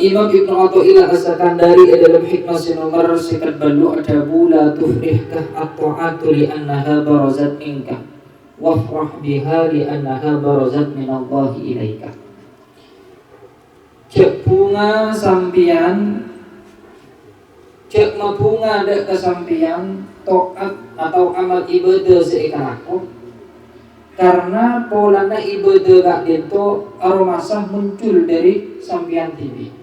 Imam Ibnu Athaillah As-Sakandari dalam hikmah nomor sekat balu adabu la tufrihkah at-ta'atu li annaha barazat minka wafrah biha li annaha barazat minallahi ilaika. Cek bunga sampian, cek mabunga dek kesampian to'at atau amal ibadah seikalaku, karena polana ibadah gak dito aromasa muncul dari sampian TV.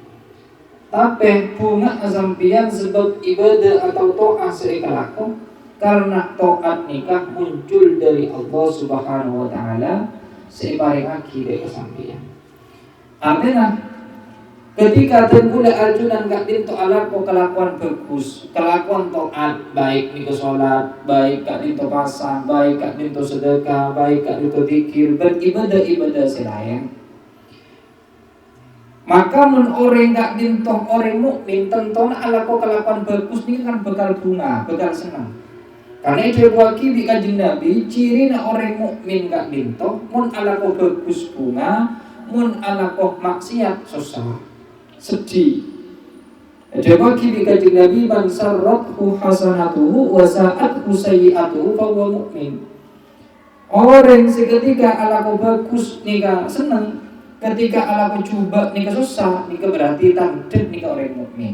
Tapi bunga sampian sebab ibadah atau to'at seikalaku, karena to'at nikah muncul dari Allah Subhanahu wa ta'ala seibaring lagi dari kesampian. Artinya ketika tergula ajunan gak dinto alako kelakuan bagus, kelakuan to'at, baik niku sholat, baik gak dinto pasang, baik gak dinto sedekah, baik gak dinto zikir, beribadah-ibadah selain, maka mun orang gak dinto orang mukmin tentona alako kelakuan bagus ini kan bekal bunga, bekal senang. Karena itu waki di kanjeng Nabi, ciri na orang mukmin gak dinto, mun alako bagus bunga, mun alako maksiat susah, sedih. Jadi di kanjeng Nabi, man sarrathu hasanatuhu wa sa'athu sayyi'atuhu fa huwa mukmin. Orang seketika alako bagus nika seneng, ketika alako coba nika susah, nika berarti tandem nika orang mukmin.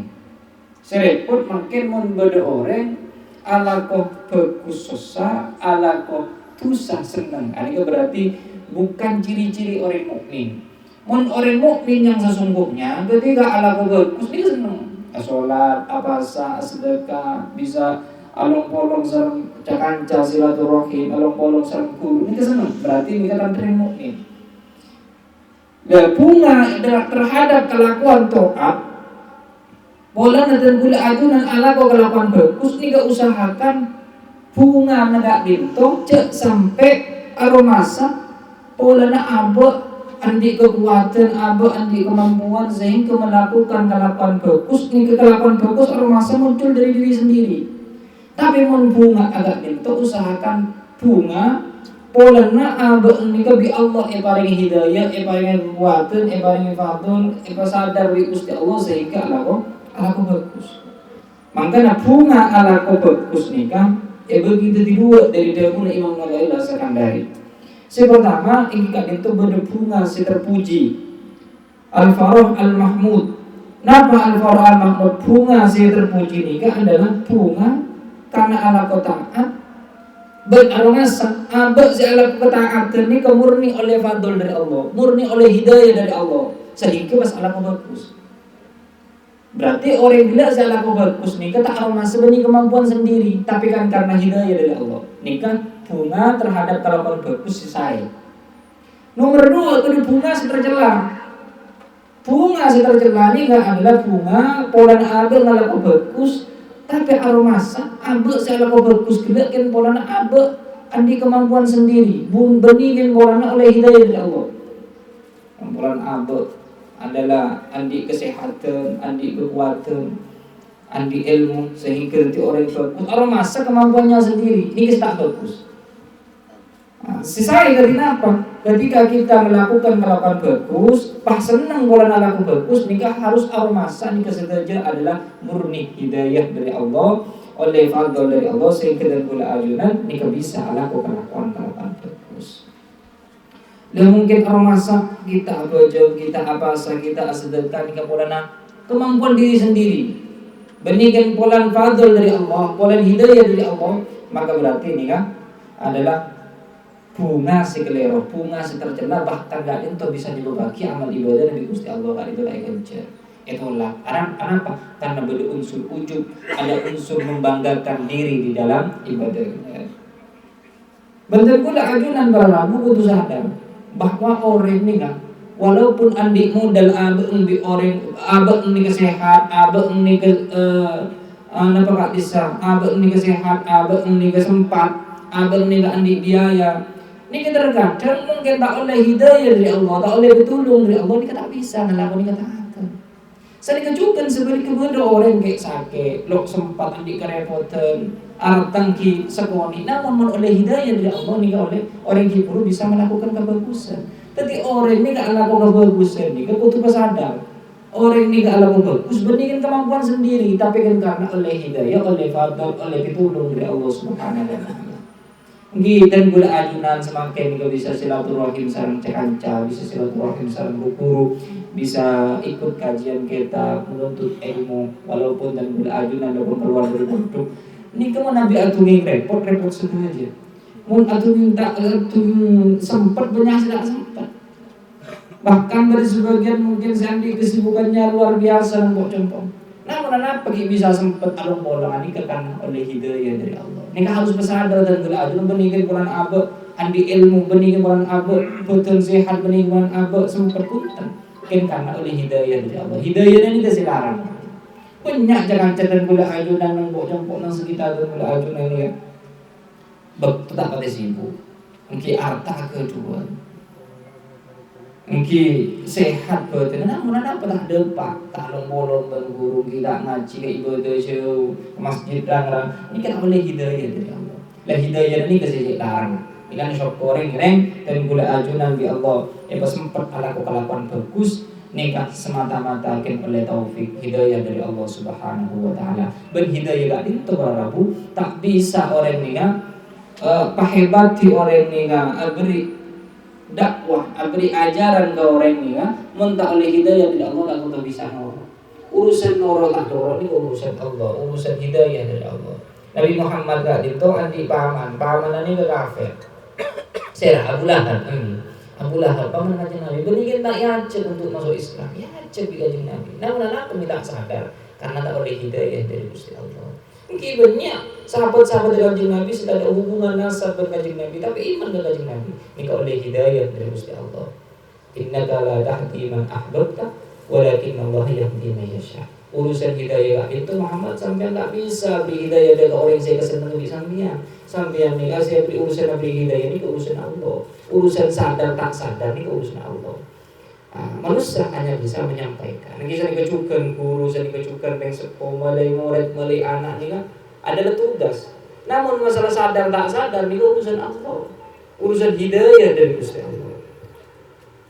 Sereput makin mun beda orang alako bagus susah, alako susah seneng. Nika berarti bukan ciri-ciri orang mukmin. Mun orang mukmin yang sesungguhnya ketika alako bagus dia seneng, sholat, puasa, sedekah, bisa along-polong sareng cakanca silaturahim, along-polong sareng guru, ini seneng. Berarti ini kan orang mukmin. Dan bunga terhadap kelakuan to'at, pola dan gula ajunan alako kelakuan bagus, ini usahakan bunga negak dinto cek sampai aromasa pola na abot andi kekuatan, andi kemampuan sehingga melakukan kelakuan bagus. Ini kelakuan bagus aromasa muncul dari diri sendiri. Tapi mun bunga agak dinto usahakan bunga polana abek nika bi Allah paring hidayah, paring kekuatan, paring fadl, sadar wi Gusti Allah sehingga alako bagus. Makanya bunga alako bagus nika begitu dibuat dari dahulu Imam Athaillah As-Sakandari. Pertama ini kan itu berbunga si terpuji, Al-Farah Al-Mahmud. Napa Al-Farah Al-Mahmud? Bunga si terpuji nika adalah bunga karena alako taat. Beraromasa abek si ala ketaatan ini murni oleh fadl dari Allah, murni oleh hidayah dari Allah, sehingga pas ala bagus. Berarti orang gila si ala bagus nih kata aromasa benih kemampuan sendiri, tapi kan karena hidayah dari Allah. Nikah bunga terhadap kelakuan bagus si saya. Nomor 2 itu bunga si tercela. Bunga si tercela ini adalah bunga pola abek ngalaku bagus. Tapi aromasa abek saya laku bagus gila kan polana abek andi kemampuan sendiri benih kan polana oleh hidayah dari Allah. Polan abek adalah andi kesehatan, andi kekuatan, andi ilmu sehingga nanti orang bagus. Aromasa kemampuannya sendiri ini kita bagus. Sisai dari apa? Ketika kita melakukan kelakuan bagus, pas senang polana laku bagus, nikah harus aromasa nikah saja adalah murni hidayah dari Allah, oleh fadl dari Allah sehingga dan pula ajunan nikah bisa lakukan kelakuan bagus. Dan mungkin aromasa kita belajar, kita apasa, kita sedekah nikah polana kemampuan diri sendiri. Benihkan polan fadl dari Allah, polan hidayah dari Allah, maka berarti nikah adalah bunga si kelero, bunga si tercela, bahkan gak itu bisa dibagi amal ibadah dari Gusti Allah kali itu lagi kejar. Itulah apa? Karena ada unsur ujub, ada unsur membanggakan diri di dalam ibadah. Bentuk pula ajunan balamu kudu sadar bahwa orang ini kan walaupun andi modal abek lebih orang abek ini sehat, abek ini apa kak bisa, abek ini sehat, abek ini sempat, abek ini andi biaya. Ini terkadang mungkin tak oleh hidayah dari Allah, tak oleh petulung dari Allah, ini tak bisa ngelakuin ini kata-kata. Saya dikejukan sebaliknya kepada orang kayak sakit, lo sempat andi kerepotan, artang ki sekoni. Namun oleh hidayah dari Allah, ini oleh orang kiburu bisa melakukan kebagusan. Tapi orang ini gak melakukan kebagusan, ini kutu sadar orang ni gak alam bagus benih kan kemampuan sendiri, tapi kan karena oleh hidayah, oleh fadl, oleh pitulung dari Allah Subhanahu wa taala. Dan gula ajunan semakin juga bisa silaturahim sareng cekanca, bisa silaturahim sareng guru, bisa ikut kajian kita menuntut ilmu walaupun dan gula ajunan walaupun keluar dari bentuk. Ini kamu nabi atungin repot semua aja. Mun atungin tak atungin sempat banyak tidak sempat. Bahkan dari sebagian mungkin sandi kesibukannya luar biasa nembok compong. Namun anak pergi bisa sempat alung bola ini karena oleh hidayah dari Allah. Ini harus bersadar dan berajun beningin bulan abe, andi ilmu beningin bulan abe, betul sehat beningin bulan abe sempat punten. Karena oleh hidayah dari Allah. Hidayah ini kesilaran. Banyak jangan dan gula ajun dan nembok compong nang sekitar dan gula ajun ini ya. Tetap pada sibuk. Mungkin arta kedua. Mungkin sehat betul, namun apa tak depak, tak bolong berguru kita ngaji ke ibadah show masjid dan ini kan oleh hidayah dari Allah. Lah hidayah ini kesehatan. Ini kan shop goreng dan gula ajunan bi Allah. Pas sempat kelakuan bagus, nikah semata-mata kan oleh taufik hidayah dari Allah Subhanahu wa taala. Berhidayah gak itu para Rabu, tak bisa orang nikah pahebati orang nikah beri dakwah, beri ajaran ke orang ni kan, mentah oleh hidayah dari Allah tak bisa noro. Urusan noro tak noro ni urusan Allah, urusan hidayah dari Allah. Nabi Muhammad gak itu anti paman ni ke kafir. Serah Abu Lahab, Abu Lahab paman kanjeng Nabi, berikan tak yacet untuk masuk Islam, yacet di kanjeng Nabi. Namun anak kami tak sadar karena tak oleh hidayah dari Gusti Allah. Mungkin banyak sahabat-sahabat dari kanjeng Nabi sudah ada hubungan nasab dengan kanjeng Nabi, tapi iman dengan kanjeng Nabi. Ini oleh hidayah dari Gusti Allah. Innaka la tahdi man ahbabta, walakin Allah yahdi man yasha. Urusan hidayah itu Muhammad sampai tak bisa beri hidayah dari orang yang saya kesenangan di sampean. Sampean ni saya beri urusan beri hidayah ini urusan Allah. Urusan sadar tak sadar ini urusan Allah. Manusia hanya bisa menyampaikan. Nanti saya kecukan guru, saya kecukan yang sepuh, mulai murid, mulai anak ni kan adalah tugas. Namun masalah sadar tak sadar ni urusan Allah, urusan hidayah dari Gusti Allah.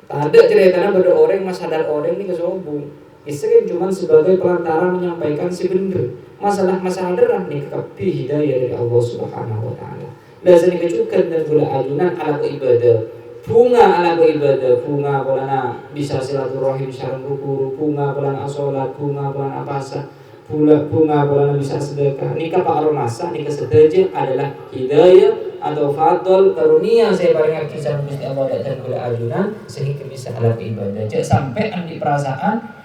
Tak ada ceritanya pada orang yang sadar orang ni kesombong. Istri cuma sebagai perantara menyampaikan si benar. Masalah darah ni kekapi hidayah dari Allah Subhanahu Wa Taala. Dan saya kecukan dan gula ajunan ala ibadah. Bunga ala beribadah, bunga pelana bisa silaturahim sareng guru, bunga pelana sholat, bunga pelana puasa, bunga pelana bisa sedekah. Nikah Pak Aromasa, nikah sedaja adalah hidayah atau fadl karunia saya paling kisah Gusti Allah dan gula ajunan sehingga bisa ala ibadah. Jangan sampai andi perasaan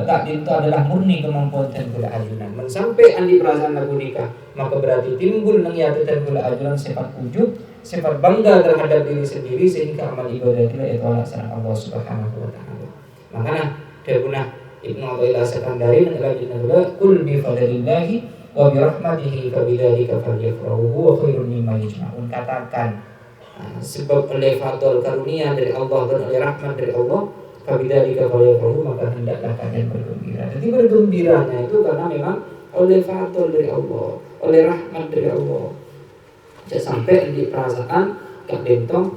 tak itu adalah murni kemampuan dan gula ajunan. Sampai andi perasaan lagu nikah, maka berarti timbul nang yaitu dan gula ajunan sifat ujub, sifat bangga terhadap diri sendiri sehingga amal ibadah kita itu laksana Allah Subhanahu wa taala. Makanya Ibnu Athaillah Sekandari lagi nagala kul bi fadlillahi wa bi rahmatihi fa bidzalika falyafrahu wa khairun mimma yajma'un. Katakan sebab oleh fadl karunia dari Allah dan oleh rahmat dari Allah fa bidzalika falyafrahu maka hendaklah kalian bergembira. Jadi bergembiranya itu karena memang oleh fadl dari Allah, oleh rahmat dari Allah. Sampai di perasaan kak dentong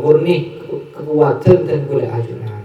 murni kekuatan dan boleh ajunan.